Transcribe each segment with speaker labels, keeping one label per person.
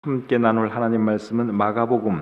Speaker 1: 함께 나눌 하나님 말씀은 마가복음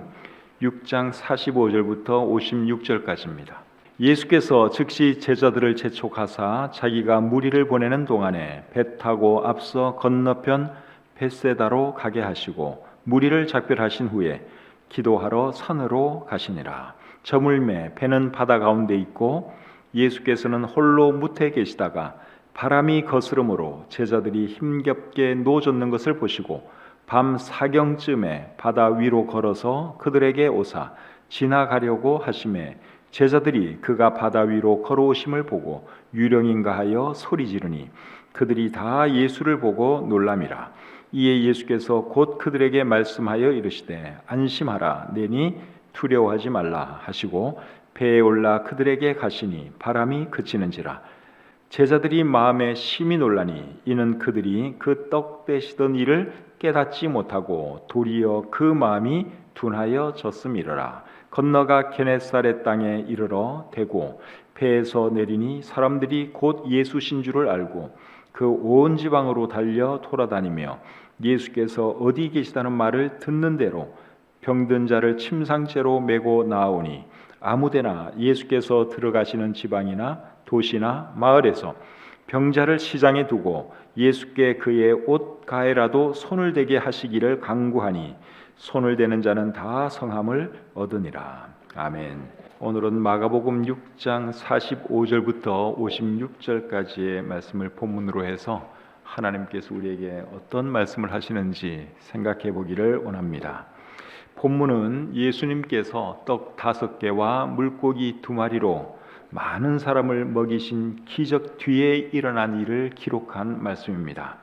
Speaker 1: 6장 45절부터 56절까지입니다. 예수께서 즉시 제자들을 재촉하사 자기가 무리를 보내는 동안에 배 타고 앞서 건너편 벳세다로 가게 하시고 무리를 작별하신 후에 기도하러 산으로 가시니라. 저물매 배는 바다 가운데 있고 예수께서는 홀로 무태에 계시다가 바람이 거스름으로 제자들이 힘겹게 노젓는 것을 보시고 밤 사경쯤에 바다 위로 걸어서 그들에게 오사 지나가려고 하심에 제자들이 그가 바다 위로 걸어오심을 보고 유령인가 하여 소리 지르니 그들이 다 예수를 보고 놀람이라. 이에 예수께서 곧 그들에게 말씀하여 이르시되 안심하라 내니 두려워하지 말라 하시고 배에 올라 그들에게 가시니 바람이 그치는지라. 제자들이 마음에 심히 놀라니 이는 그들이 그 떡 떼시던 일을 깨닫지 못하고 도리어 그 마음이 둔하여 졌음이러라. 건너가 게네사렛 땅에 이르러 대고 배에서 내리니 사람들이 곧 예수신 줄을 알고 그 온 지방으로 달려 돌아다니며 예수께서 어디 계시다는 말을 듣는 대로 병든 자를 침상째로 메고 나오니 아무데나 예수께서 들어가시는 지방이나 도시나 마을에서 병자를 시장에 두고 예수께 그의 옷 가에라도 손을 대게 하시기를 간구하니 손을 대는 자는 다 성함을 얻으니라. 아멘. 오늘은 마가복음 6장 45절부터 56절까지의 말씀을 본문으로 해서 하나님께서 우리에게 어떤 말씀을 하시는지 생각해 보기를 원합니다. 본문은 예수님께서 떡 5개와 물고기 2마리로 많은 사람을 먹이신 기적 뒤에 일어난 일을 기록한 말씀입니다.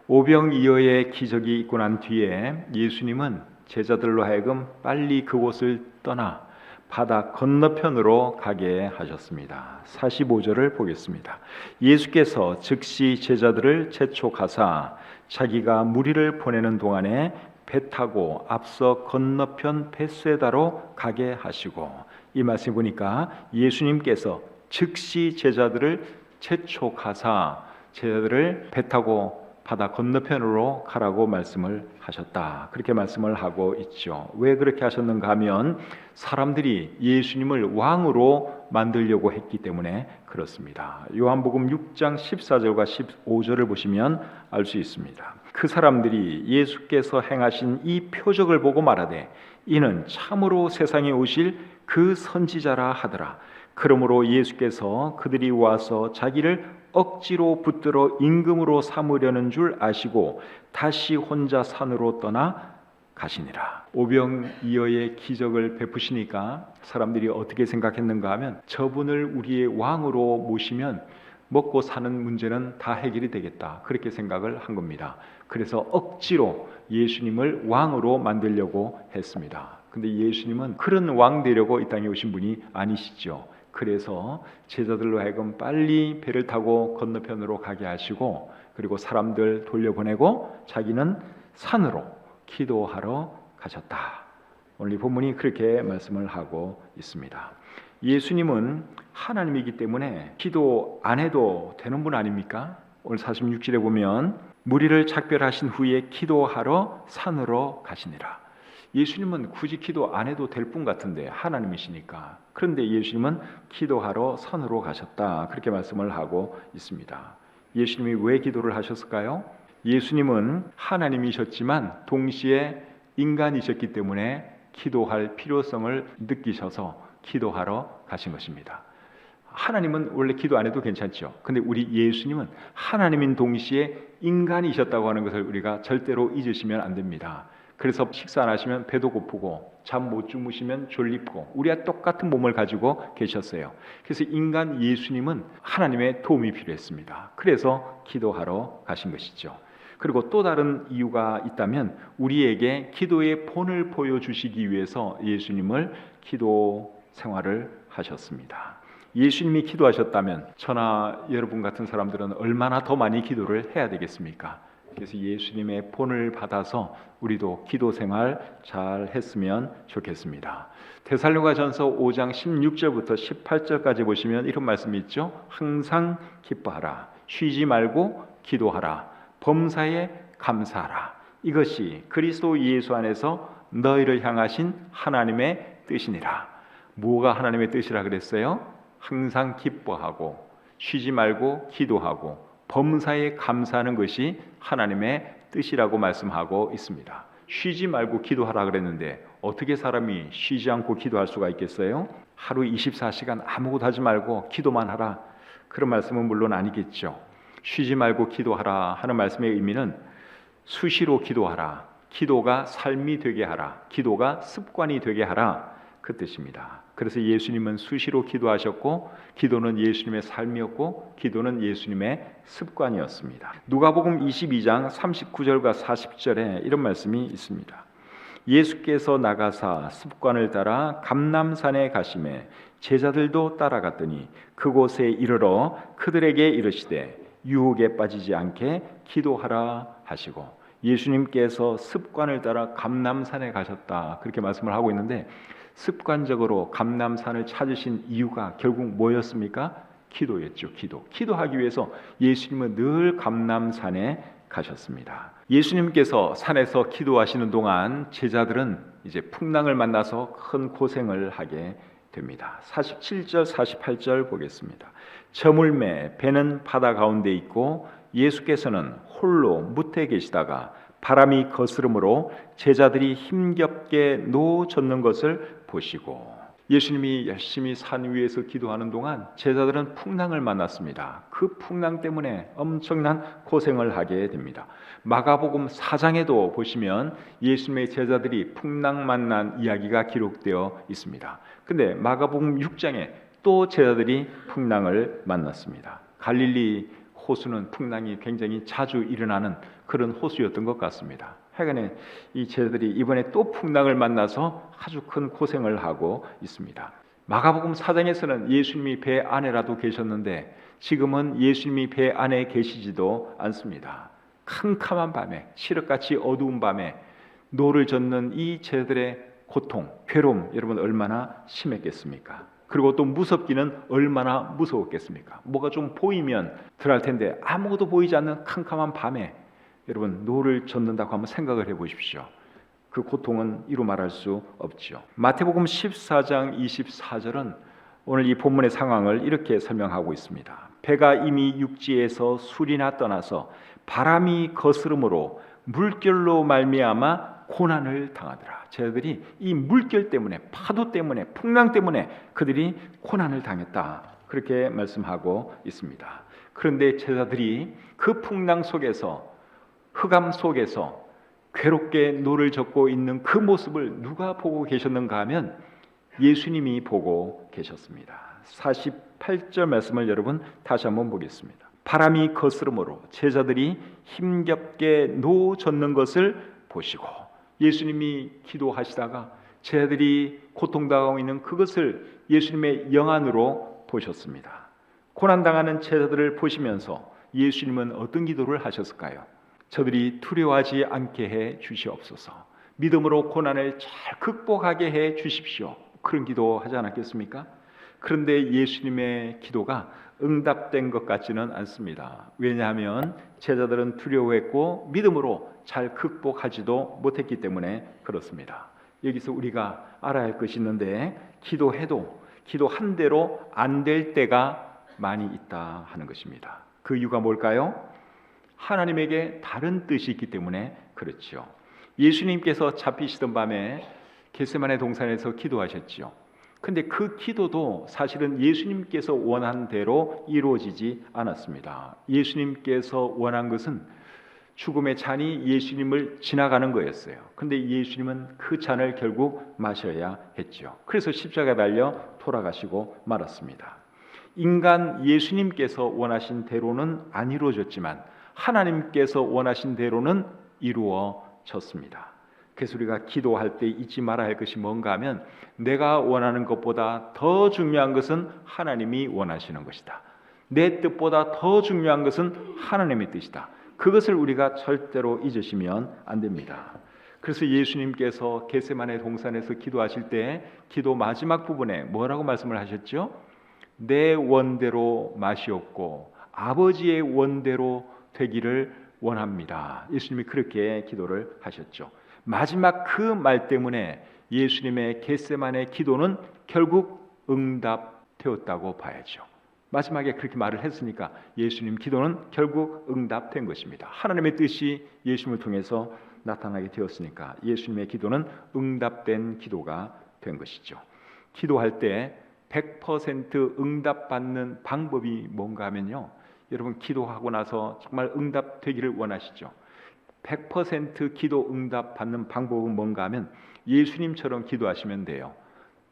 Speaker 1: 오병이어의 기적이 있고 난 뒤에 예수님은 제자들로 하여금 빨리 그곳을 떠나 바다 건너편으로 가게 하셨습니다. 45절을 보겠습니다. 예수께서 즉시 제자들을 재촉하사 자기가 무리를 보내는 동안에 배 타고 앞서 건너편 벳세다로 가게 하시고, 이 말씀 보니까 예수님께서 즉시 제자들을 재촉하사 제자들을 배 타고 바다 건너편으로 가라고 말씀을 하셨다. 그렇게 말씀을 하고 있죠. 왜 그렇게 하셨는가 하면 사람들이 예수님을 왕으로 만들려고 했기 때문에 그렇습니다. 요한복음 6장 14절과 15절을 보시면 알 수 있습니다. 그 사람들이 예수께서 행하신 이 표적을 보고 말하되 이는 참으로 세상에 오실 그 선지자라 하더라. 그러므로 예수께서 그들이 와서 자기를 억지로 붙들어 임금으로 삼으려는 줄 아시고 다시 혼자 산으로 떠나 가시니라. 오병이어의 기적을 베푸시니까 사람들이 어떻게 생각했는가 하면 저분을 우리의 왕으로 모시면 먹고 사는 문제는 다 해결이 되겠다, 그렇게 생각을 한 겁니다. 그래서 억지로 예수님을 왕으로 만들려고 했습니다. 근데 예수님은 그런 왕 되려고 이 땅에 오신 분이 아니시죠. 그래서 제자들로 하여금 빨리 배를 타고 건너편으로 가게 하시고 그리고 사람들 돌려보내고 자기는 산으로 기도하러 가셨다. 오늘 이 본문이 그렇게 말씀을 하고 있습니다. 예수님은 하나님이기 때문에 기도 안 해도 되는 분 아닙니까? 오늘 46절에 보면 무리를 작별하신 후에 기도하러 산으로 가시니라. 예수님은 굳이 기도 안 해도 될 분 같은데 하나님이시니까. 그런데 예수님은 기도하러 산으로 가셨다, 그렇게 말씀을 하고 있습니다. 예수님이 왜 기도를 하셨을까요? 예수님은 하나님이셨지만 동시에 인간이셨기 때문에 기도할 필요성을 느끼셔서 기도하러 가신 것입니다. 하나님은 원래 기도 안 해도 괜찮죠. 근데 우리 예수님은 하나님인 동시에 인간이셨다고 하는 것을 우리가 절대로 잊으시면 안 됩니다. 그래서 식사 안 하시면 배도 고프고 잠 못 주무시면 졸립고 우리와 똑같은 몸을 가지고 계셨어요. 그래서 인간 예수님은 하나님의 도움이 필요했습니다. 그래서 기도하러 가신 것이죠. 그리고 또 다른 이유가 있다면 우리에게 기도의 본을 보여주시기 위해서 예수님을 기도 생활을 하셨습니다. 예수님이 기도하셨다면 저나 여러분 같은 사람들은 얼마나 더 많이 기도를 해야 되겠습니까? 그래서 예수님의 본을 받아서 우리도 기도 생활 잘 했으면 좋겠습니다. 데살로니가전서 5장 16절부터 18절까지 보시면 이런 말씀이 있죠. 항상 기뻐하라, 쉬지 말고 기도하라, 범사에 감사하라. 이것이 그리스도 예수 안에서 너희를 향하신 하나님의 뜻이니라. 뭐가 하나님의 뜻이라 그랬어요? 항상 기뻐하고 쉬지 말고 기도하고 범사에 감사하는 것이 하나님의 뜻이라고 말씀하고 있습니다. 쉬지 말고 기도하라 그랬는데 어떻게 사람이 쉬지 않고 기도할 수가 있겠어요? 하루 24시간 아무것도 하지 말고 기도만 하라, 그런 말씀은 물론 아니겠죠. 쉬지 말고 기도하라 하는 말씀의 의미는 수시로 기도하라, 기도가 삶이 되게 하라, 기도가 습관이 되게 하라, 그 뜻입니다. 그래서 예수님은 수시로 기도하셨고 기도는 예수님의 삶이었고 기도는 예수님의 습관이었습니다. 누가복음 22장 39절과 40절에 이런 말씀이 있습니다. 예수께서 나가사 습관을 따라 감람산에 가시매 제자들도 따라갔더니 그곳에 이르러 그들에게 이르시되 유혹에 빠지지 않게 기도하라 하시고, 예수님께서 습관을 따라 감람산에 가셨다, 그렇게 말씀을 하고 있는데 습관적으로 감람산을 찾으신 이유가 결국 뭐였습니까? 기도였죠. 기도하기 위해서 예수님은 늘 감람산에 가셨습니다. 예수님께서 산에서 기도하시는 동안 제자들은 이제 풍랑을 만나서 큰 고생을 하게 됩니다. 47절 48절 보겠습니다. 저물매 배는 바다 가운데 있고 예수께서는 홀로 무태 계시다가 바람이 거스름으로 제자들이 힘겹게 노젓는 것을 보시고, 예수님이 열심히 산 위에서 기도하는 동안 제자들은 풍랑을 만났습니다. 그 풍랑 때문에 엄청난 고생을 하게 됩니다. 마가복음 4장에도 보시면 예수님의 제자들이 풍랑 만난 이야기가 기록되어 있습니다. 근데 마가복음 6장에 또 제자들이 풍랑을 만났습니다. 갈릴리 호수는 풍랑이 굉장히 자주 일어나는 그런 호수였던 것 같습니다. 하여간에 이 제자들이 이번에 또 풍랑을 만나서 아주 큰 고생을 하고 있습니다. 마가복음 4장에서는 예수님이 배 안에라도 계셨는데 지금은 예수님이 배 안에 계시지도 않습니다. 캄캄한 밤에, 칠흑같이 어두운 밤에 노를 젓는 이 제자들의 고통, 괴로움, 여러분 얼마나 심했겠습니까? 그리고 또 무섭기는 얼마나 무서웠겠습니까? 뭐가 좀 보이면 덜할 텐데 아무것도 보이지 않는 캄캄한 밤에 여러분 노를 젓는다고 한번 생각을 해보십시오. 그 고통은 이루 말할 수 없죠. 마태복음 14장 24절은 오늘 이 본문의 상황을 이렇게 설명하고 있습니다. 배가 이미 육지에서 술이나 떠나서 바람이 거스름으로 물결로 말미암아 고난을 당하더라. 제자들이 이 물결 때문에, 파도 때문에, 풍랑 때문에 그들이 고난을 당했다, 그렇게 말씀하고 있습니다. 그런데 제자들이 그 풍랑 속에서, 흑암 속에서 괴롭게 노를 젓고 있는 그 모습을 누가 보고 계셨는가 하면 예수님이 보고 계셨습니다. 48절 말씀을 여러분 다시 한번 보겠습니다. 바람이 거스름으로 제자들이 힘겹게 노 젓는 것을 보시고, 예수님이 기도하시다가 제자들이 고통당하고 있는 그것을 예수님의 영안으로 보셨습니다. 고난당하는 제자들을 보시면서 예수님은 어떤 기도를 하셨을까요? 저들이 두려워하지 않게 해 주시옵소서, 믿음으로 고난을 잘 극복하게 해 주십시오, 그런 기도 하지 않았겠습니까? 그런데 예수님의 기도가 응답된 것 같지는 않습니다. 왜냐하면 제자들은 두려워했고 믿음으로 잘 극복하지도 못했기 때문에 그렇습니다. 여기서 우리가 알아야 할 것이 있는데, 기도해도 기도한 대로 안 될 때가 많이 있다 하는 것입니다. 그 이유가 뭘까요? 하나님에게 다른 뜻이 있기 때문에 그렇죠. 예수님께서 잡히시던 밤에 겟세마네 동산에서 기도하셨죠. 근데 그 기도도 사실은 예수님께서 원한 대로 이루어지지 않았습니다. 예수님께서 원한 것은 죽음의 잔이 예수님을 지나가는 거였어요. 근데 예수님은 그 잔을 결국 마셔야 했죠. 그래서 십자가에 달려 돌아가시고 말았습니다. 인간 예수님께서 원하신 대로는 안 이루어졌지만 하나님께서 원하신 대로는 이루어졌습니다. 그래서 우리가 기도할 때 잊지 말아야 할 것이 뭔가 하면, 내가 원하는 것보다 더 중요한 것은 하나님이 원하시는 것이다. 내 뜻보다 더 중요한 것은 하나님의 뜻이다. 그것을 우리가 절대로 잊으시면 안 됩니다. 그래서 예수님께서 겟세마네 동산에서 기도하실 때 기도 마지막 부분에 뭐라고 말씀을 하셨죠? 내 원대로 마시옵고 아버지의 원대로 되기를 원합니다. 예수님이 그렇게 기도를 하셨죠. 마지막 그 말 때문에 예수님의 겟세마네 기도는 결국 응답되었다고 봐야죠. 마지막에 그렇게 말을 했으니까 예수님 기도는 결국 응답된 것입니다. 하나님의 뜻이 예수님을 통해서 나타나게 되었으니까 예수님의 기도는 응답된 기도가 된 것이죠. 기도할 때 100% 응답받는 방법이 뭔가 하면요, 여러분 기도하고 나서 정말 응답되기를 원하시죠? 100% 기도 응답받는 방법은 뭔가 하면 예수님처럼 기도하시면 돼요.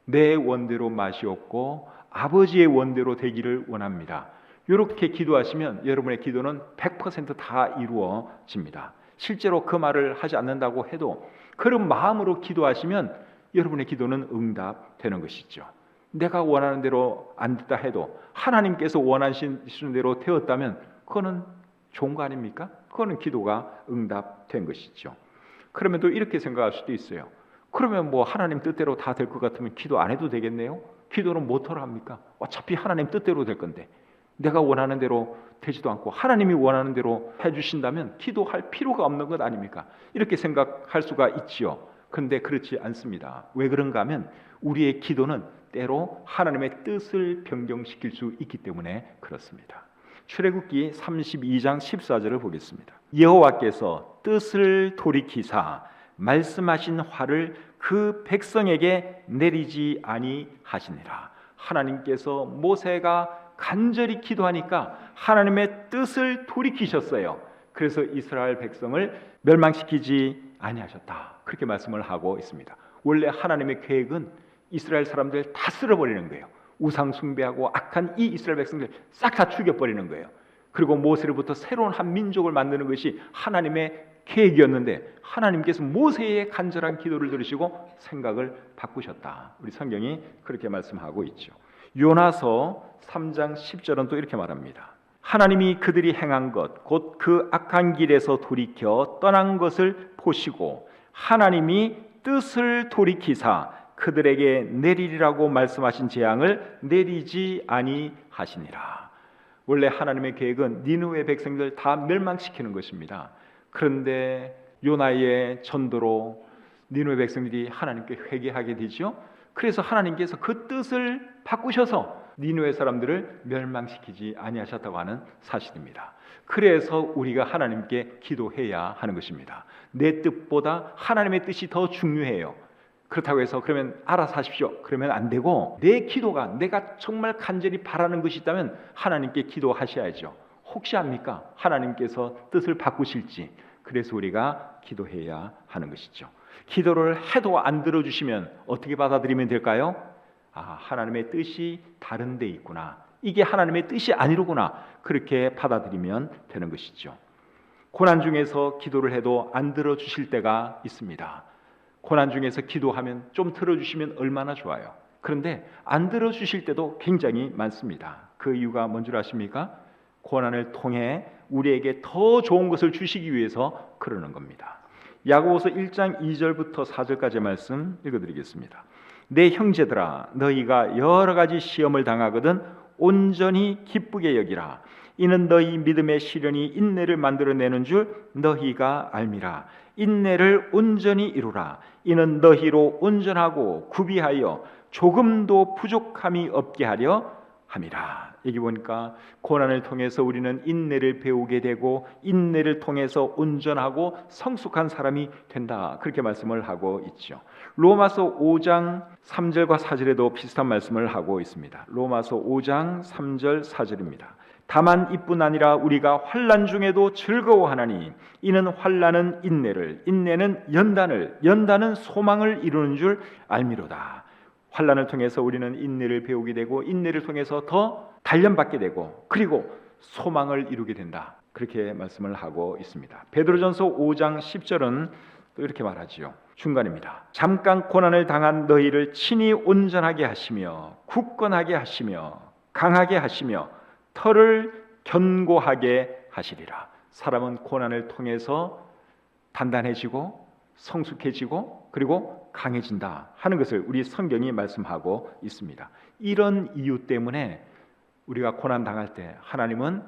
Speaker 1: 내 원대로 마시옵고 아버지의 원대로 되기를 원합니다. 이렇게 기도하시면 여러분의 기도는 100%다 이루어집니다. 실제로 그 말을 하지 않는다고 해도 그런 마음으로 기도하시면 여러분의 기도는 응답되는 것이죠. 내가 원하는 대로 안 됐다 해도 하나님께서 원하시는 대로 되었다면 그거는 좋은 거 아닙니까? 그거는 기도가 응답된 것이죠. 그러면 또 이렇게 생각할 수도 있어요. 그러면 뭐 하나님 뜻대로 다 될 것 같으면 기도 안 해도 되겠네요? 기도는 뭐하러 합니까? 어차피 하나님 뜻대로 될 건데 내가 원하는 대로 되지도 않고 하나님이 원하는 대로 해주신다면 기도할 필요가 없는 것 아닙니까? 이렇게 생각할 수가 있지요. 그런데 그렇지 않습니다. 왜 그런가 하면 우리의 기도는 때로 하나님의 뜻을 변경시킬 수 있기 때문에 그렇습니다. 출애굽기 32장 14절을 보겠습니다. 여호와께서 뜻을 돌이키사 말씀하신 화를 그 백성에게 내리지 아니하시니라. 하나님께서 모세가 간절히 기도하니까 하나님의 뜻을 돌이키셨어요. 그래서 이스라엘 백성을 멸망시키지 아니하셨다. 그렇게 말씀을 하고 있습니다. 원래 하나님의 계획은 이스라엘 사람들 다 쓸어버리는 거예요. 우상 숭배하고 악한 이 이스라엘 백성들 싹 다 죽여버리는 거예요. 그리고 모세로부터 새로운 한 민족을 만드는 것이 하나님의 계획이었는데 하나님께서 모세의 간절한 기도를 들으시고 생각을 바꾸셨다. 우리 성경이 그렇게 말씀하고 있죠. 요나서 3장 10절은 또 이렇게 말합니다. 하나님이 그들이 행한 것 곧 그 악한 길에서 돌이켜 떠난 것을 보시고 하나님이 뜻을 돌이키사 그들에게 내리리라고 말씀하신 재앙을 내리지 아니하시니라. 원래 하나님의 계획은 니느웨 백성들 다 멸망시키는 것입니다. 그런데 요나의 전도로 니느웨 백성들이 하나님께 회개하게 되죠. 그래서 하나님께서 그 뜻을 바꾸셔서 니느웨 사람들을 멸망시키지 아니하셨다고 하는 사실입니다. 그래서 우리가 하나님께 기도해야 하는 것입니다. 내 뜻보다 하나님의 뜻이 더 중요해요. 그렇다고 해서 그러면 알아서 하십시오. 그러면 안 되고 내 기도가 내가 정말 간절히 바라는 것이 있다면 하나님께 기도하셔야죠. 혹시 압니까? 하나님께서 뜻을 바꾸실지. 그래서 우리가 기도해야 하는 것이죠. 기도를 해도 안 들어주시면 어떻게 받아들이면 될까요? 하나님의 뜻이 다른 데 있구나. 이게 하나님의 뜻이 아니로구나. 그렇게 받아들이면 되는 것이죠. 고난 중에서 기도를 해도 안 들어주실 때가 있습니다. 고난 중에서 기도하면 좀 들어주시면 얼마나 좋아요. 그런데 안 들어주실 때도 굉장히 많습니다. 그 이유가 뭔 줄 아십니까? 고난을 통해 우리에게 더 좋은 것을 주시기 위해서 그러는 겁니다. 야고보서 1장 2절부터 4절까지 말씀 읽어드리겠습니다. 내 형제들아 너희가 여러 가지 시험을 당하거든 온전히 기쁘게 여기라. 이는 너희 믿음의 시련이 인내를 만들어내는 줄 너희가 알미라. 인내를 온전히 이루라. 이는 너희로 온전하고 구비하여 조금도 부족함이 없게 하려 함이라. 여기 보니까 고난을 통해서 우리는 인내를 배우게 되고 인내를 통해서 온전하고 성숙한 사람이 된다. 그렇게 말씀을 하고 있죠. 로마서 5장 3절과 4절에도 비슷한 말씀을 하고 있습니다. 로마서 5장 3절 4절입니다. 다만 이뿐 아니라 우리가 환난 중에도 즐거워하나니 이는 환난은 인내를, 인내는 연단을, 연단은 소망을 이루는 줄 알미로다. 환난을 통해서 우리는 인내를 배우게 되고 인내를 통해서 더 단련받게 되고 그리고 소망을 이루게 된다. 그렇게 말씀을 하고 있습니다. 베드로전서 5장 10절은 또 이렇게 말하지요. 중간입니다. 잠깐 고난을 당한 너희를 친히 온전하게 하시며 굳건하게 하시며 강하게 하시며 털을 견고하게 하시리라. 사람은 고난을 통해서 단단해지고 성숙해지고 그리고 강해진다 하는 것을 우리 성경이 말씀하고 있습니다. 이런 이유 때문에 우리가 고난 당할 때 하나님은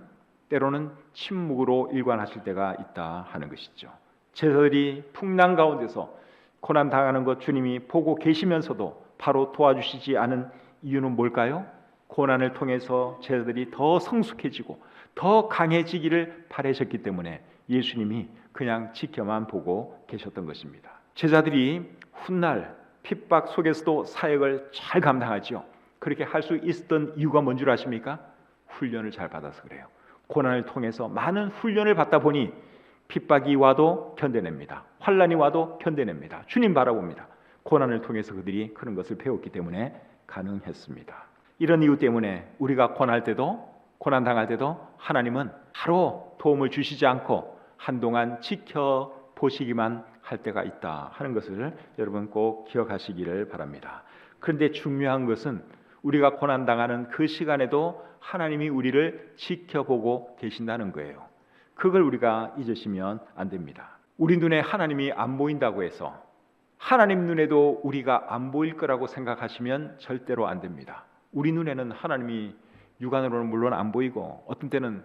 Speaker 1: 때로는 침묵으로 일관하실 때가 있다 하는 것이죠. 제자들이 풍랑 가운데서 고난 당하는 것 주님이 보고 계시면서도 바로 도와주시지 않은 이유는 뭘까요? 고난을 통해서 제자들이 더 성숙해지고 더 강해지기를 바라셨기 때문에 예수님이 그냥 지켜만 보고 계셨던 것입니다. 제자들이 훗날 핍박 속에서도 사역을 잘 감당하죠. 그렇게 할 수 있었던 이유가 뭔 줄 아십니까? 훈련을 잘 받아서 그래요. 고난을 통해서 많은 훈련을 받다 보니 핍박이 와도 견뎌냅니다. 환난이 와도 견뎌냅니다. 주님 바라봅니다. 고난을 통해서 그들이 그런 것을 배웠기 때문에 가능했습니다. 이런 이유 때문에 우리가 고난 당할 때도 하나님은 바로 도움을 주시지 않고 한동안 지켜보시기만 할 때가 있다 하는 것을 여러분 꼭 기억하시기를 바랍니다. 그런데 중요한 것은 우리가 고난 당하는 그 시간에도 하나님이 우리를 지켜보고 계신다는 거예요. 그걸 우리가 잊으시면 안 됩니다. 우리 눈에 하나님이 안 보인다고 해서 하나님 눈에도 우리가 안 보일 거라고 생각하시면 절대로 안 됩니다. 우리 눈에는 하나님이 육안으로는 물론 안 보이고 어떤 때는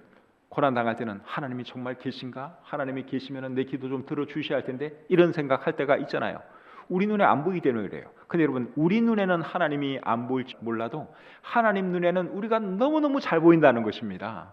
Speaker 1: 고난 당할 때는 하나님이 정말 계신가? 하나님이 계시면 내 기도 좀 들어주셔야 할 텐데 이런 생각할 때가 있잖아요. 우리 눈에 안 보이기 때문에 그래요. 근데 여러분 우리 눈에는 하나님이 안 보일지 몰라도 하나님 눈에는 우리가 너무너무 잘 보인다는 것입니다.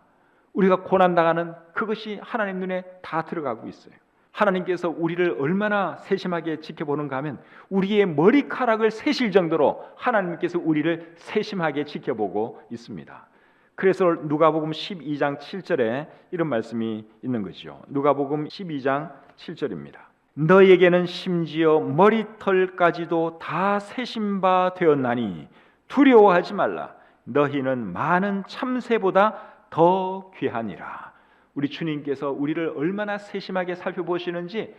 Speaker 1: 우리가 고난당하는 그것이 하나님 눈에 다 들어가고 있어요. 하나님께서 우리를 얼마나 세심하게 지켜보는가 하면 우리의 머리카락을 세실 정도로 하나님께서 우리를 세심하게 지켜보고 있습니다. 그래서 누가복음 12장 7절에 이런 말씀이 있는 거죠. 누가복음 12장 7절입니다. 너에게는 심지어 머리털까지도 다 세신 바 되었나니 두려워하지 말라. 너희는 많은 참새보다 더 귀하니라. 우리 주님께서 우리를 얼마나 세심하게 살펴보시는지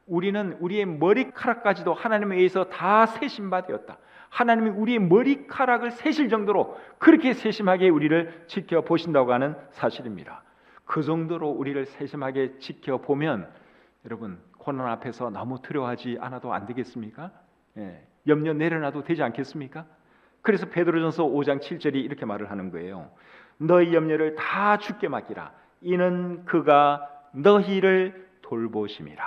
Speaker 1: 우리는 우리의 머리카락까지도 하나님에 의해서 다 세신 바 되었다. 하나님이 우리의 머리카락을 세실 정도로 그렇게 세심하게 우리를 지켜보신다고 하는 사실입니다. 그 정도로 우리를 세심하게 지켜보면 여러분 고난 앞에서 너무 두려워하지 않아도 안 되겠습니까? 염려 내려놔도 되지 않겠습니까? 그래서 베드로전서 5장 7절이 이렇게 말을 하는 거예요. 너희 염려를 다 주께 맡기라. 이는 그가 너희를 돌보심이라.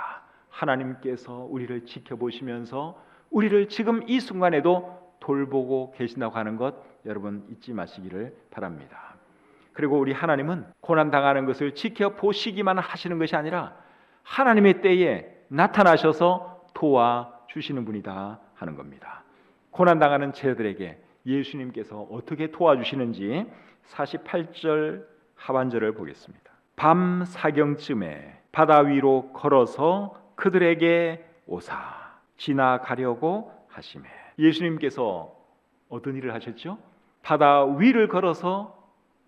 Speaker 1: 하나님께서 우리를 지켜보시면서 우리를 지금 이 순간에도 돌보고 계신다고 하는 것 여러분 잊지 마시기를 바랍니다. 그리고 우리 하나님은 고난당하는 것을 지켜보시기만 하시는 것이 아니라 하나님의 때에 나타나셔서 도와주시는 분이다 하는 겁니다. 고난당하는 제자들에게 예수님께서 어떻게 도와주시는지 48절 하반절을 보겠습니다. 밤 사경쯤에 바다 위로 걸어서 그들에게 오사 지나가려고 하시매. 예수님께서 어떤 일을 하셨죠? 바다 위를 걸어서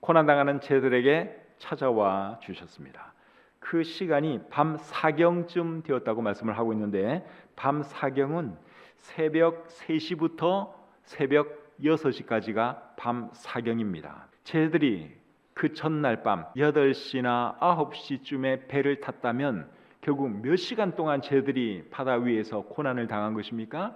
Speaker 1: 고난당하는 제자들에게 찾아와 주셨습니다. 그 시간이 밤 사경쯤 되었다고 말씀을 하고 있는데 밤 사경은 새벽 3시부터 새벽 6시까지가 밤 사경입니다. 제자들이 그 전날 밤 8시나 9시쯤에 배를 탔다면 결국 몇 시간 동안 제자들이 바다 위에서 고난을 당한 것입니까?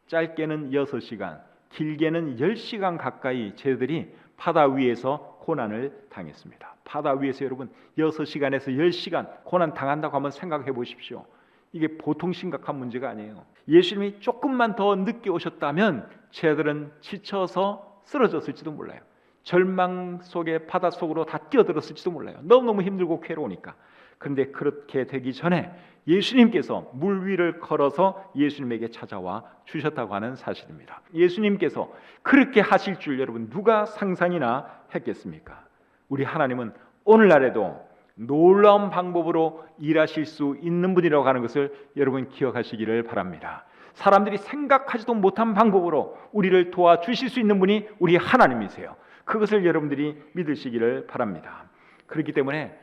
Speaker 1: 짧게는 6시간, 길게는 10시간 가까이 제자들이 바다 위에서 고난을 당했습니다. 바다 위에서 여러분 6시간에서 10시간 고난 당한다고 한번 생각해 보십시오. 이게 보통 심각한 문제가 아니에요. 예수님이 조금만 더 늦게 오셨다면 제자들은 지쳐서 쓰러졌을지도 몰라요. 절망 속에 바다 속으로 다 뛰어들었을지도 몰라요. 너무너무 힘들고 괴로우니까. 그런데 그렇게 되기 전에 예수님께서 물 위를 걸어서 예수님에게 찾아와 주셨다고 하는 사실입니다. 예수님께서 그렇게 하실 줄 여러분 누가 상상이나 했겠습니까? 우리 하나님은 오늘날에도 놀라운 방법으로 일하실 수 있는 분이라고 하는 것을 여러분 기억하시기를 바랍니다. 사람들이 생각하지도 못한 방법으로 우리를 도와주실 수 있는 분이 우리 하나님이세요. 그것을 여러분들이 믿으시기를 바랍니다. 그렇기 때문에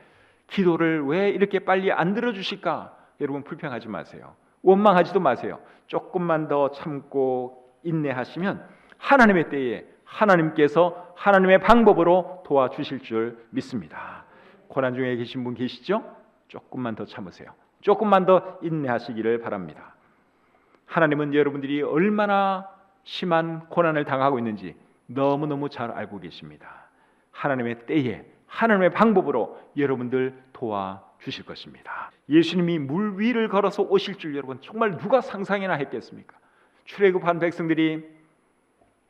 Speaker 1: 기도를 왜 이렇게 빨리 안 들어주실까? 여러분 불평하지 마세요. 원망하지도 마세요. 조금만 더 참고 인내하시면 하나님의 때에 하나님께서 하나님의 방법으로 도와주실 줄 믿습니다. 고난 중에 계신 분 계시죠? 조금만 더 참으세요. 조금만 더 인내하시기를 바랍니다. 하나님은 여러분들이 얼마나 심한 고난을 당하고 있는지 너무너무 잘 알고 계십니다. 하나님의 때에 하나님의 방법으로 여러분들 도와주실 것입니다. 예수님이 물 위를 걸어서 오실 줄 여러분 정말 누가 상상이나 했겠습니까? 출애굽한 백성들이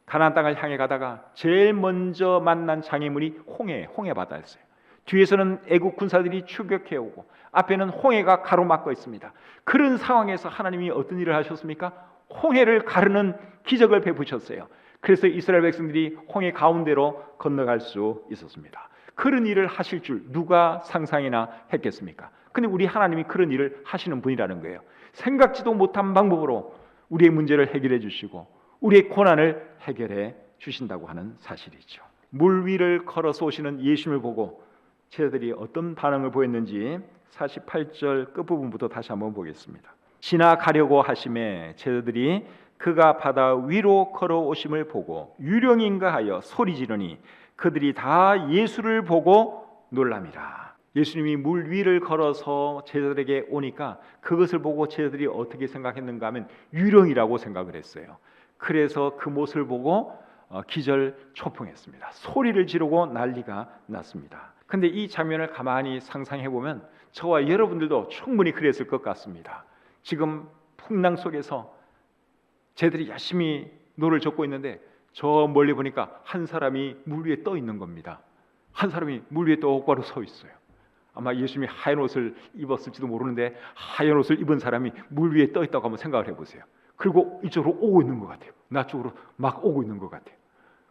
Speaker 1: 가나안 땅을 향해 가다가 제일 먼저 만난 장애물이 홍해 바다였어요. 뒤에서는 애국 군사들이 추격해 오고 앞에는 홍해가 가로막고 있습니다. 그런 상황에서 하나님이 어떤 일을 하셨습니까? 홍해를 가르는 기적을 베푸셨어요. 그래서 이스라엘 백성들이 홍해 가운데로 건너갈 수 있었습니다. 그런 일을 하실 줄 누가 상상이나 했겠습니까? 근데 우리 하나님이 그런 일을 하시는 분이라는 거예요. 생각지도 못한 방법으로 우리의 문제를 해결해 주시고 우리의 고난을 해결해 주신다고 하는 사실이죠. 물 위를 걸어서 오시는 예수님을 보고 제자들이 어떤 반응을 보였는지 48절 끝부분부터 다시 한번 보겠습니다. 지나가려고 하심에 제자들이 그가 바다 위로 걸어오심을 보고 유령인가 하여 소리 지르니 그들이 다 예수를 보고 놀랍니다. 예수님이 물 위를 걸어서 제자들에게 오니까 그것을 보고 제자들이 어떻게 생각했는가 하면 유령이라고 생각을 했어요. 그래서 그 모습을 보고 기절초풍했습니다. 소리를 지르고 난리가 났습니다. 근데 이 장면을 가만히 상상해 보면 저와 여러분들도 충분히 그랬을 것 같습니다. 지금 풍랑 속에서 쟤들이 열심히 노를 젓고 있는데 저 멀리 보니까 한 사람이 물 위에 떠 있는 겁니다. 한 사람이 물 위에 똑바로 서 있어요. 아마 예수님이 하얀 옷을 입었을지도 모르는데 하얀 옷을 입은 사람이 물 위에 떠 있다고 한번 생각을 해보세요. 그리고 이쪽으로 오고 있는 것 같아요. 나 쪽으로 막 오고 있는 것 같아요.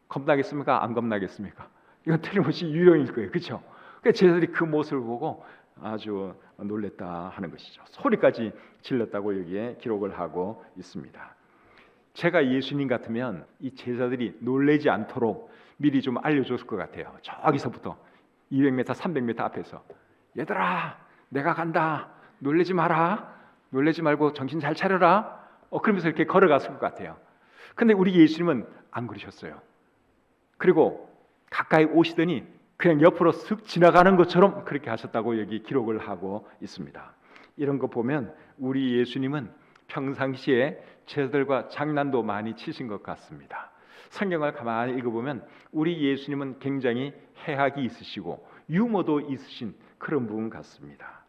Speaker 1: 겁나겠습니까? 안 겁나겠습니까? 이건 틀림없이 유령일 거예요. 그렇죠? 그러니까 제자들이 그 모습을 보고 아주 놀랬다 하는 것이죠. 소리까지 질렀다고 여기에 기록을 하고 있습니다. 제가 예수님 같으면 이 제자들이 놀라지 않도록 미리 좀 알려줬을 것 같아요. 저기서부터 200m, 300m 앞에서 얘들아 내가 간다. 놀라지 마라. 놀라지 말고 정신 잘 차려라. 그러면서 이렇게 걸어갔을 것 같아요. 근데 우리 예수님은 안 그러셨어요. 그리고 가까이 오시더니 그냥 옆으로 쓱 지나가는 것처럼 그렇게 하셨다고 여기 기록을 하고 있습니다. 이런 거 보면 우리 예수님은 평상시에 제자들과 장난도 많이 치신 것 같습니다. 성경을 가만히 읽어보면 우리 예수님은 굉장히 해학이 있으시고 유머도 있으신 그런 분 같습니다.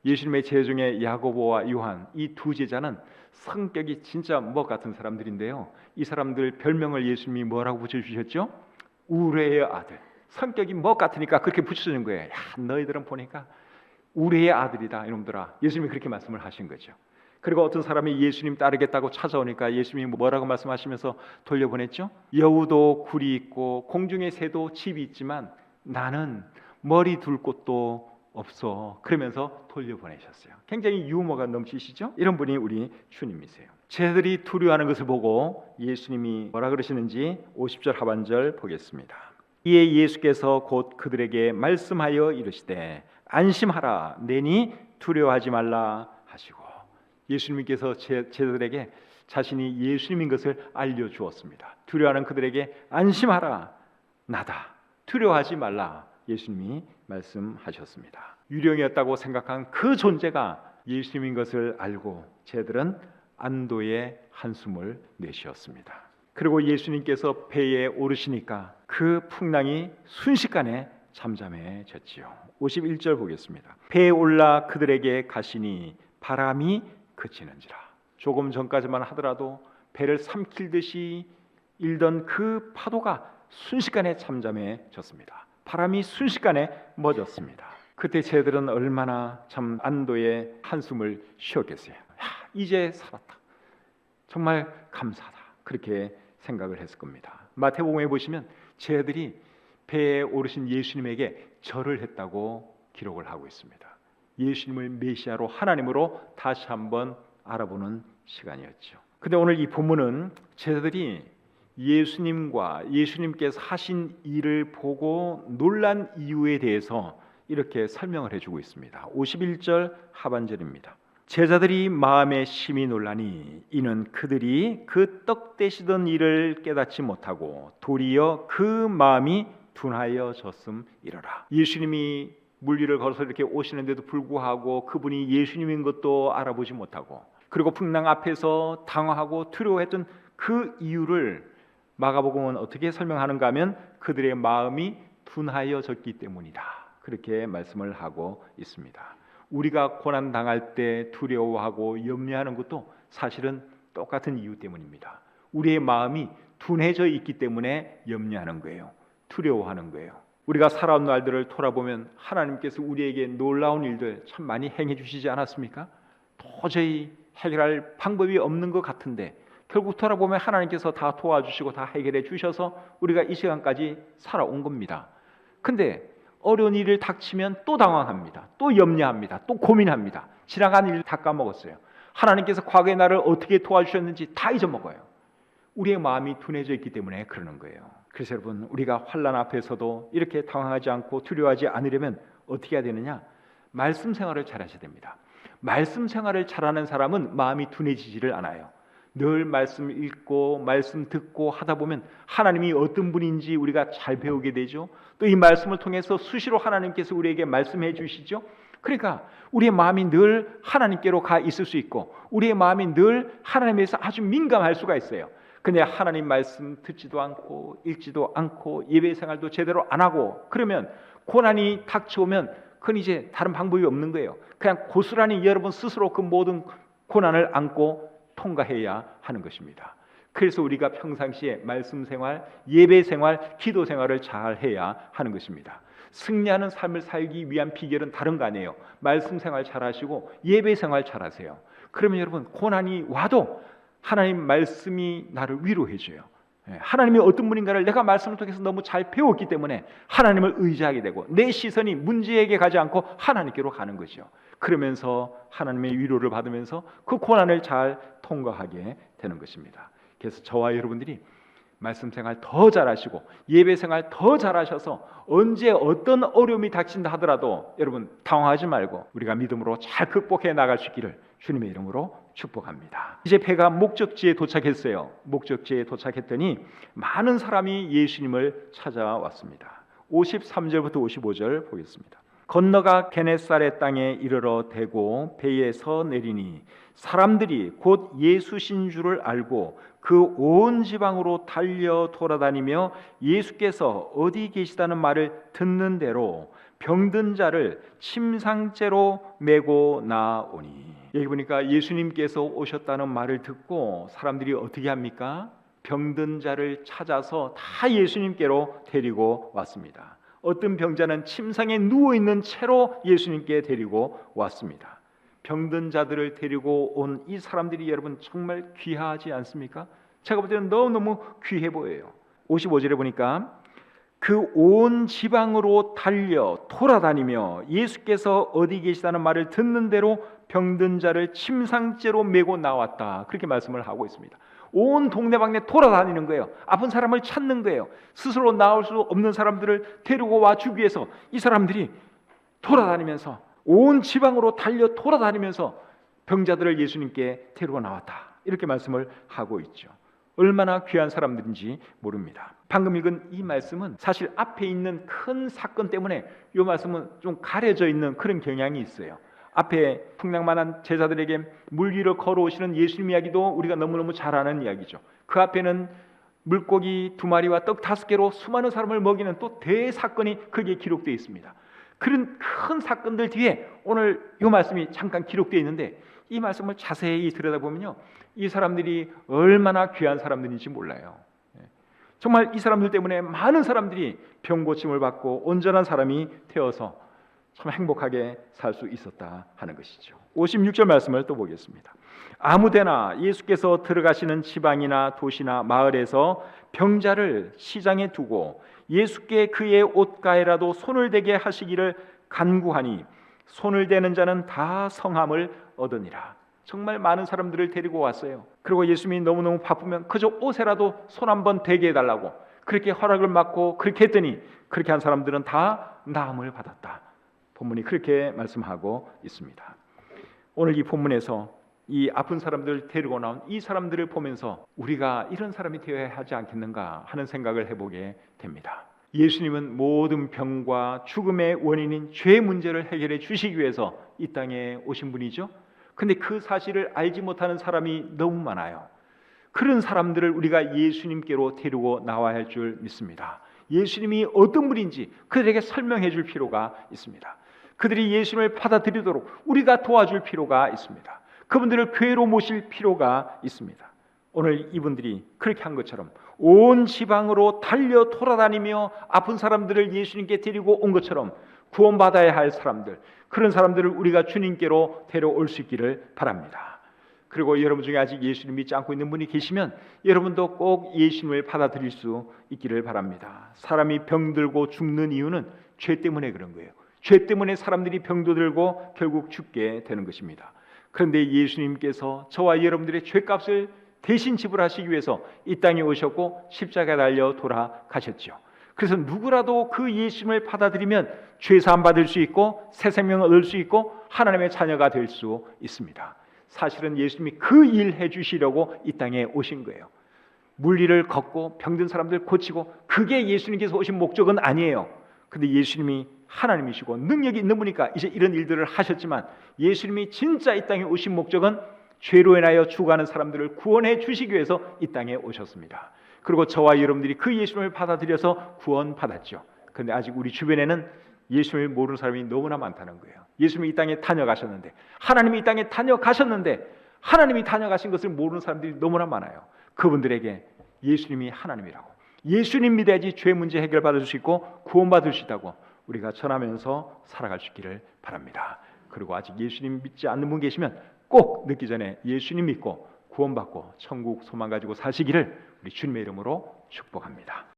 Speaker 1: 예수님의 제자 중에 야고보와 요한 이 두 제자는 성격이 진짜 먹 같은 사람들인데요. 이 사람들 별명을 예수님이 뭐라고 붙여주셨죠? 우레의 아들. 성격이 먹 같으니까 그렇게 붙여주는 거예요. 야, 너희들은 보니까 우레의 아들이다 이놈들아. 예수님이 그렇게 말씀을 하신 거죠. 그리고 어떤 사람이 예수님 따르겠다고 찾아오니까 예수님이 뭐라고 말씀하시면서 돌려보냈죠? 여우도 굴이 있고 공중의 새도 집이 있지만 나는 머리 둘 곳도 없어. 그러면서 돌려보내셨어요. 굉장히 유머가 넘치시죠? 이런 분이 우리 주님이세요. 제자들이 두려워하는 것을 보고 예수님이 뭐라 그러시는지 50절 하반절 보겠습니다. 이에 예수께서 곧 그들에게 말씀하여 이르시되 안심하라 내니 두려워하지 말라 하시고 예수님께서 제자들에게 자신이 예수님인 것을 알려주었습니다. 두려워하는 그들에게 안심하라 나다 두려워하지 말라 예수님이 말씀하셨습니다. 유령이었다고 생각한 그 존재가 예수님인 것을 알고 제자들은 안도의 한숨을 내쉬었습니다. 그리고 예수님께서 배에 오르시니까 그 풍랑이 순식간에 잠잠해졌지요. 51절 보겠습니다. 배에 올라 그들에게 가시니 바람이 그치는지라. 조금 전까지만 하더라도 배를 삼킬듯이 일던 그 파도가 순식간에 잠잠해졌습니다. 바람이 순식간에 멎었습니다. 그때 제자들은 얼마나 참 안도의 한숨을 쉬었겠어요. 이제 살았다. 정말 감사하다. 그렇게 생각을 했을 겁니다. 마태복음에 보시면 제자들이 배에 오르신 예수님에게 절을 했다고 기록을 하고 있습니다. 예수님을 메시아로 하나님으로 다시 한번 알아보는 시간이었죠. 근데 오늘 이 본문은 제자들이 예수님과 예수님께서 하신 일을 보고 놀란 이유에 대해서 이렇게 설명을 해주고 있습니다. 51절 하반절입니다. 제자들이 마음에 심히 놀라니 이는 그들이 그 떡 떼시던 일을 깨닫지 못하고 도리어 그 마음이 둔하여졌음이러라. 예수님이 물 위를 걸어서 이렇게 오시는데도 불구하고 그분이 예수님인 것도 알아보지 못하고 그리고 풍랑 앞에서 당황하고 두려워했던 그 이유를 마가복음은 어떻게 설명하는가 하면 그들의 마음이 둔하여졌기 때문이다. 그렇게 말씀을 하고 있습니다. 우리가 고난 당할 때 두려워하고 염려하는 것도 사실은 똑같은 이유 때문입니다. 우리의 마음이 둔해져 있기 때문에 염려하는 거예요. 두려워하는 거예요. 우리가 살아온 날들을 돌아보면 하나님께서 우리에게 놀라운 일들 참 많이 행해 주시지 않았습니까? 도저히 해결할 방법이 없는 것 같은데 결국 돌아보면 하나님께서 다 도와주시고 다 해결해 주셔서 우리가 이 시간까지 살아온 겁니다. 근데 어려운 일을 닥치면 또 당황합니다. 또 염려합니다. 또 고민합니다. 지나간 일 다 까먹었어요. 하나님께서 과거의 나를 어떻게 도와주셨는지 다 잊어먹어요. 우리의 마음이 둔해져 있기 때문에 그러는 거예요. 그래서 여러분, 우리가 환난 앞에서도 이렇게 당황하지 않고 두려워하지 않으려면 어떻게 해야 되느냐? 말씀 생활을 잘하셔야 됩니다. 말씀 생활을 잘하는 사람은 마음이 둔해지지를 않아요. 늘 말씀 읽고 말씀 듣고 하다 보면 하나님이 어떤 분인지 우리가 잘 배우게 되죠. 또 이 말씀을 통해서 수시로 하나님께서 우리에게 말씀해 주시죠. 그러니까 우리의 마음이 늘 하나님께로 가 있을 수 있고 우리의 마음이 늘 하나님에서 아주 민감할 수가 있어요. 근데 하나님 말씀 듣지도 않고 읽지도 않고 예배 생활도 제대로 안 하고 그러면 고난이 닥쳐오면 그건 이제 다른 방법이 없는 거예요. 그냥 고스란히 여러분 스스로 그 모든 고난을 안고 통과해야 하는 것입니다. 그래서 우리가 평상시에 말씀 생활, 예배 생활, 기도 생활을 잘 해야 하는 것입니다. 승리하는 삶을 살기 위한 비결은 다른 거 아니에요. 말씀 생활 잘 하시고 예배 생활 잘 하세요. 그러면 여러분 고난이 와도 하나님 말씀이 나를 위로해 줘요. 하나님이 어떤 분인가를 내가 말씀을 통해서 너무 잘 배웠기 때문에 하나님을 의지하게 되고 내 시선이 문제에게 가지 않고 하나님께로 가는 거죠. 그러면서 하나님의 위로를 받으면서 그 고난을 잘 통과하게 되는 것입니다. 그래서 저와 여러분들이 말씀 생활 더 잘하시고 예배 생활 더 잘하셔서 언제 어떤 어려움이 닥친다 하더라도 여러분 당황하지 말고 우리가 믿음으로 잘 극복해 나갈 수 있기를 주님의 이름으로 축복합니다. 이제 배가 목적지에 도착했어요. 목적지에 도착했더니 많은 사람이 예수님을 찾아왔습니다. 53절부터 55절 보겠습니다. 건너가 게네사렛 땅에 이르러 대고 배에서 내리니 사람들이 곧 예수신 줄을 알고 그 온 지방으로 달려 돌아다니며 예수께서 어디 계시다는 말을 듣는 대로 병든 자를 침상째로 메고 나오니. 여기 보니까 예수님께서 오셨다는 말을 듣고 사람들이 어떻게 합니까? 병든 자를 찾아서 다 예수님께로 데리고 왔습니다. 어떤 병자는 침상에 누워있는 채로 예수님께 데리고 왔습니다. 병든 자들을 데리고 온 이 사람들이 여러분 정말 귀하지 않습니까? 제가 볼 때는 너무너무 귀해 보여요. 55절에 보니까 그 온 지방으로 달려 돌아다니며 예수께서 어디 계시다는 말을 듣는 대로 병든 자를 침상째로 메고 나왔다. 그렇게 말씀을 하고 있습니다. 온 동네방네 돌아다니는 거예요. 아픈 사람을 찾는 거예요. 스스로 나올 수 없는 사람들을 데리고 와 주기 위해서 이 사람들이 돌아다니면서 온 지방으로 달려 돌아다니면서 병자들을 예수님께 데리고 나왔다. 이렇게 말씀을 하고 있죠. 얼마나 귀한 사람들인지 모릅니다. 방금 읽은 이 말씀은 사실 앞에 있는 큰 사건 때문에 이 말씀은 좀 가려져 있는 그런 경향이 있어요. 앞에 풍랑만한 제자들에게 물 위를 걸어오시는 예수님 이야기도 우리가 너무너무 잘 아는 이야기죠. 그 앞에는 물고기 2마리와 떡 5개로 수많은 사람을 먹이는 또 대사건이 거기에 기록되어 있습니다. 그런 큰 사건들 뒤에 오늘 이 말씀이 잠깐 기록되어 있는데 이 말씀을 자세히 들여다보면요, 이 사람들이 얼마나 귀한 사람들인지 몰라요. 정말 이 사람들 때문에 많은 사람들이 병고침을 받고 온전한 사람이 되어서 참 행복하게 살 수 있었다 하는 것이죠. 56절 말씀을 또 보겠습니다. 아무데나 예수께서 들어가시는 지방이나 도시나 마을에서 병자를 시장에 두고 예수께 그의 옷가에라도 손을 대게 하시기를 간구하니 손을 대는 자는 다 성함을 얻으니라. 정말 많은 사람들을 데리고 왔어요. 그리고 예수님이 너무너무 바쁘면 그저 옷에라도 손 한번 대게 해달라고 그렇게 허락을 받고 그렇게 했더니 그렇게 한 사람들은 다 나음을 받았다. 본문이 그렇게 말씀하고 있습니다. 오늘 이 본문에서 이 아픈 사람들 데리고 나온 이 사람들을 보면서 우리가 이런 사람이 되어야 하지 않겠는가 하는 생각을 해보게 됩니다. 예수님은 모든 병과 죽음의 원인인 죄 문제를 해결해 주시기 위해서 이 땅에 오신 분이죠. 근데 그 사실을 알지 못하는 사람이 너무 많아요. 그런 사람들을 우리가 예수님께로 데리고 나와야 할 줄 믿습니다. 예수님이 어떤 분인지 그들에게 설명해 줄 필요가 있습니다. 그들이 예수님을 받아들이도록 우리가 도와줄 필요가 있습니다. 그분들을 교회로 모실 필요가 있습니다. 오늘 이분들이 그렇게 한 것처럼 온 지방으로 달려 돌아다니며 아픈 사람들을 예수님께 데리고 온 것처럼 구원받아야 할 사람들, 그런 사람들을 우리가 주님께로 데려올 수 있기를 바랍니다. 그리고 여러분 중에 아직 예수님 믿지 않고 있는 분이 계시면 여러분도 꼭 예수님을 받아들일 수 있기를 바랍니다. 사람이 병들고 죽는 이유는 죄 때문에 그런 거예요. 죄 때문에 사람들이 병도 들고 결국 죽게 되는 것입니다. 그런데 예수님께서 저와 여러분들의 죄값을 대신 지불하시기 위해서 이 땅에 오셨고 십자가에 달려 돌아가셨죠. 그래서 누구라도 그 예수님을 받아들이면 죄 사함 받을 수 있고 새 생명을 얻을 수 있고 하나님의 자녀가 될 수 있습니다. 사실은 예수님이 그 일 해주시려고 이 땅에 오신 거예요. 물리를 걷고 병든 사람들 고치고, 그게 예수님께서 오신 목적은 아니에요. 근데 예수님이 하나님이시고 능력이 있는 분이니까 이제 이런 일들을 하셨지만, 예수님이 진짜 이 땅에 오신 목적은 죄로 인하여 죽어가는 사람들을 구원해 주시기 위해서 이 땅에 오셨습니다. 그리고 저와 여러분들이 그 예수님을 받아들여서 구원받았죠. 그런데 아직 우리 주변에는 예수님을 모르는 사람이 너무나 많다는 거예요. 예수님이 이 땅에 다녀가셨는데, 하나님이 이 땅에 다녀가셨는데, 하나님이 다녀가신 것을 모르는 사람들이 너무나 많아요. 그분들에게 예수님이 하나님이라고, 예수님 믿어야지 죄 문제 해결받을 수 있고 구원받을 수 있다고 우리가 전하면서 살아갈 수 있기를 바랍니다. 그리고 아직 예수님 믿지 않는 분 계시면 꼭 늦기 전에 예수님 믿고 구원받고 천국 소망 가지고 사시기를 우리 주님의 이름으로 축복합니다.